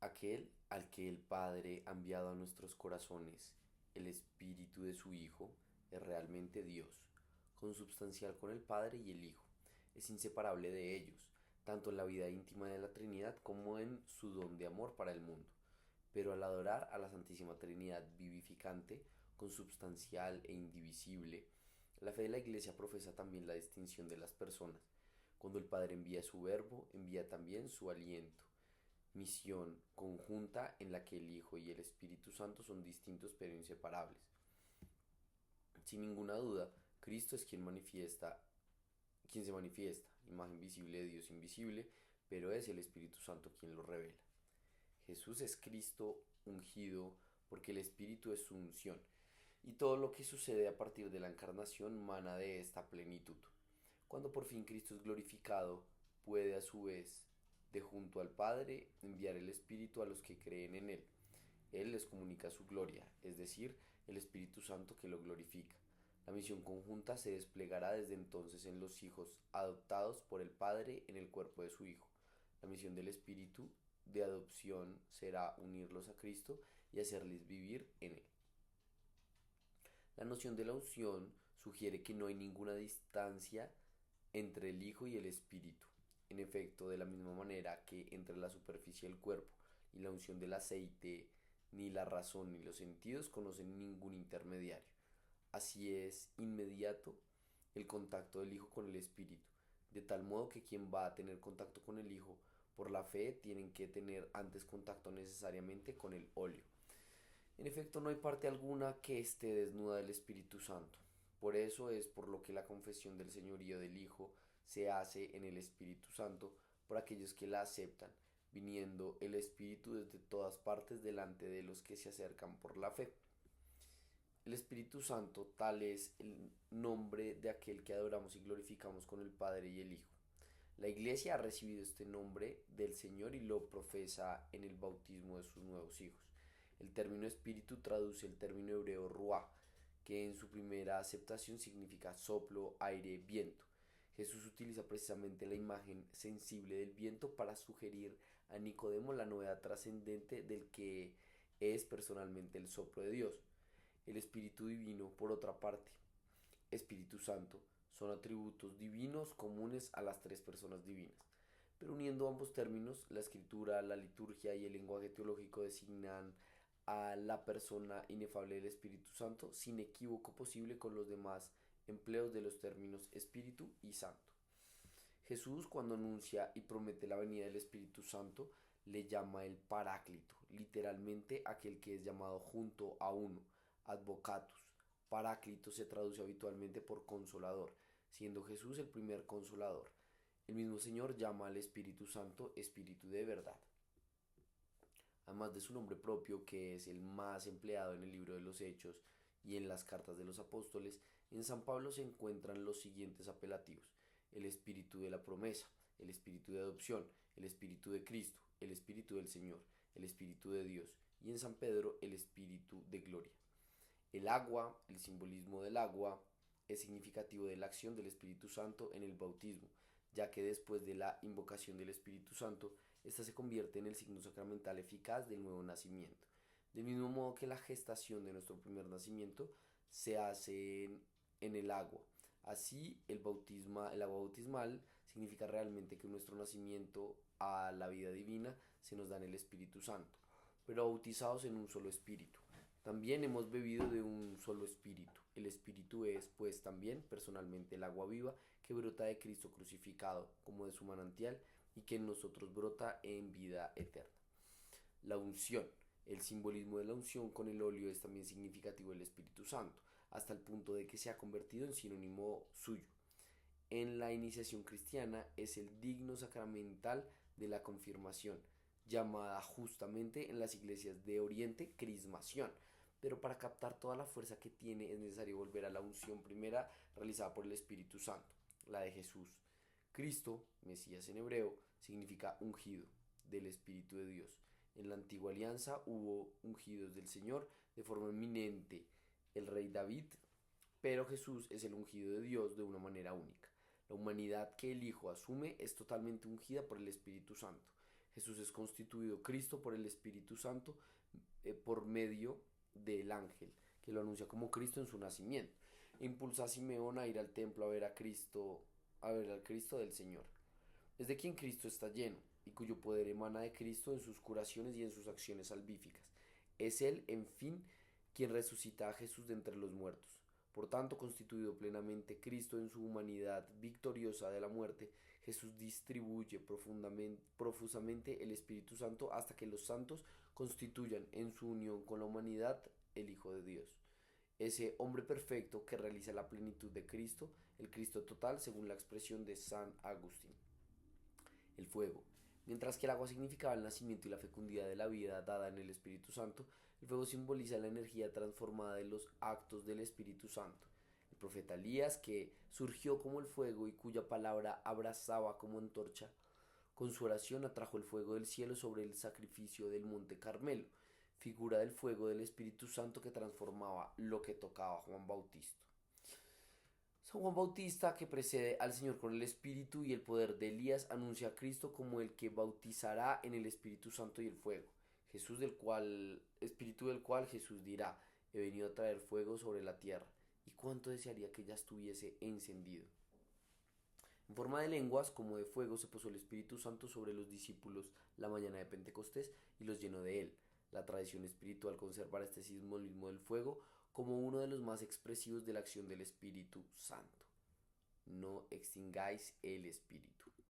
Aquel al que el Padre ha enviado a nuestros corazones, el Espíritu de su Hijo, es realmente Dios, consubstancial con el Padre y el Hijo. Es inseparable de ellos, tanto en la vida íntima de la Trinidad como en su don de amor para el mundo. Pero al adorar a la Santísima Trinidad vivificante, consubstancial e indivisible, la fe de la Iglesia profesa también la distinción de las personas. Cuando el Padre envía su verbo, envía también su aliento, misión conjunta en la que el Hijo y el Espíritu Santo son distintos pero inseparables. Sin ninguna duda, Cristo es quien se manifiesta, imagen visible de Dios invisible, pero es el Espíritu Santo quien lo revela. Jesús es Cristo ungido porque el Espíritu es su unción, y todo lo que sucede a partir de la encarnación mana de esta plenitud. Cuando por fin Cristo es glorificado, puede a su vez, de junto al Padre, enviar el Espíritu a los que creen en Él. Él les comunica su gloria, es decir, el Espíritu Santo que lo glorifica. La misión conjunta se desplegará desde entonces en los hijos adoptados por el Padre en el cuerpo de su Hijo. La misión del Espíritu de adopción será unirlos a Cristo y hacerles vivir en Él. La noción de la unción sugiere que no hay ninguna distancia entre el Hijo y el Espíritu. En efecto, de la misma manera que entre la superficie del cuerpo y la unción del aceite, ni la razón ni los sentidos conocen ningún intermediario. Así es inmediato el contacto del Hijo con el Espíritu, de tal modo que quien va a tener contacto con el Hijo por la fe tienen que tener antes contacto necesariamente con el óleo. En efecto, no hay parte alguna que esté desnuda del Espíritu Santo. Por eso es por lo que la confesión del señorío del Hijo se hace en el Espíritu Santo por aquellos que la aceptan, viniendo el Espíritu desde todas partes delante de los que se acercan por la fe. El Espíritu Santo, tal es el nombre de aquel que adoramos y glorificamos con el Padre y el Hijo. La Iglesia ha recibido este nombre del Señor y lo profesa en el bautismo de sus nuevos hijos. El término espíritu traduce el término hebreo ruah, que en su primera aceptación significa soplo, aire, viento. Jesús utiliza precisamente la imagen sensible del viento para sugerir a Nicodemo la novedad trascendente del que es personalmente el soplo de Dios. El Espíritu Divino, por otra parte, Espíritu Santo, son atributos divinos comunes a las tres personas divinas. Pero uniendo ambos términos, la escritura, la liturgia y el lenguaje teológico designan a la persona inefable del Espíritu Santo sin equívoco posible con los demás empleos de los términos Espíritu y Santo. Jesús, cuando anuncia y promete la venida del Espíritu Santo, le llama el Paráclito, literalmente aquel que es llamado junto a uno, Advocatus. Paráclito se traduce habitualmente por consolador, siendo Jesús el primer consolador. El mismo Señor llama al Espíritu Santo Espíritu de verdad. Además de su nombre propio, que es el más empleado en el libro de los Hechos y en las cartas de los apóstoles, en San Pablo se encuentran los siguientes apelativos: el Espíritu de la promesa, el Espíritu de adopción, el Espíritu de Cristo, el Espíritu del Señor, el Espíritu de Dios, y en San Pedro el Espíritu de gloria. El agua, el simbolismo del agua, es significativo de la acción del Espíritu Santo en el bautismo, ya que después de la invocación del Espíritu Santo, ésta se convierte en el signo sacramental eficaz del nuevo nacimiento. Del mismo modo que la gestación de nuestro primer nacimiento se hace en el agua. Así, el agua bautismal significa realmente que nuestro nacimiento a la vida divina se nos da en el Espíritu Santo, pero bautizados en un solo espíritu. También hemos bebido de un solo espíritu. El espíritu es, pues, también personalmente el agua viva que brota de Cristo crucificado, como de su manantial, y que en nosotros brota en vida eterna. La unción. El simbolismo de la unción con el óleo es también significativo del Espíritu Santo, hasta el punto de que se ha convertido en sinónimo suyo. En la iniciación cristiana es el digno sacramental de la confirmación, llamada justamente en las iglesias de Oriente crismación. Pero para captar toda la fuerza que tiene es necesario volver a la unción primera realizada por el Espíritu Santo, la de Jesús. Cristo, Mesías en hebreo, significa ungido del Espíritu de Dios. En la antigua alianza hubo ungidos del Señor de forma eminente, el rey David, pero Jesús es el ungido de Dios de una manera única. La humanidad que el Hijo asume es totalmente ungida por el Espíritu Santo. Jesús es constituido Cristo por el Espíritu Santo por medio del ángel, que lo anuncia como Cristo en su nacimiento. Impulsa a Simeón a ir al templo a ver a Cristo, a ver al Cristo del Señor. Es de quien Cristo está lleno, y cuyo poder emana de Cristo en sus curaciones y en sus acciones salvíficas. Es Él, en fin, quien resucita a Jesús de entre los muertos. Por tanto, constituido plenamente Cristo en su humanidad victoriosa de la muerte, Jesús distribuye profusamente el Espíritu Santo hasta que los santos constituyan en su unión con la humanidad el Hijo de Dios. Ese hombre perfecto que realiza la plenitud de Cristo, el Cristo total, según la expresión de San Agustín. El fuego. Mientras que el agua significaba el nacimiento y la fecundidad de la vida dada en el Espíritu Santo, el fuego simboliza la energía transformada de los actos del Espíritu Santo. El profeta Elías, que surgió como el fuego y cuya palabra abrazaba como antorcha, con su oración atrajo el fuego del cielo sobre el sacrificio del monte Carmelo, figura del fuego del Espíritu Santo que transformaba lo que tocaba Juan Bautista. San Juan Bautista, que precede al Señor con el Espíritu y el poder de Elías, anuncia a Cristo como el que bautizará en el Espíritu Santo y el fuego. Espíritu del cual Jesús dirá: he venido a traer fuego sobre la tierra. Y cuánto desearía que ya estuviese encendido. En forma de lenguas, como de fuego, se posó el Espíritu Santo sobre los discípulos la mañana de Pentecostés y los llenó de él. La tradición espiritual conserva este simbolismo del fuego como uno de los más expresivos de la acción del Espíritu Santo. No extingáis el Espíritu.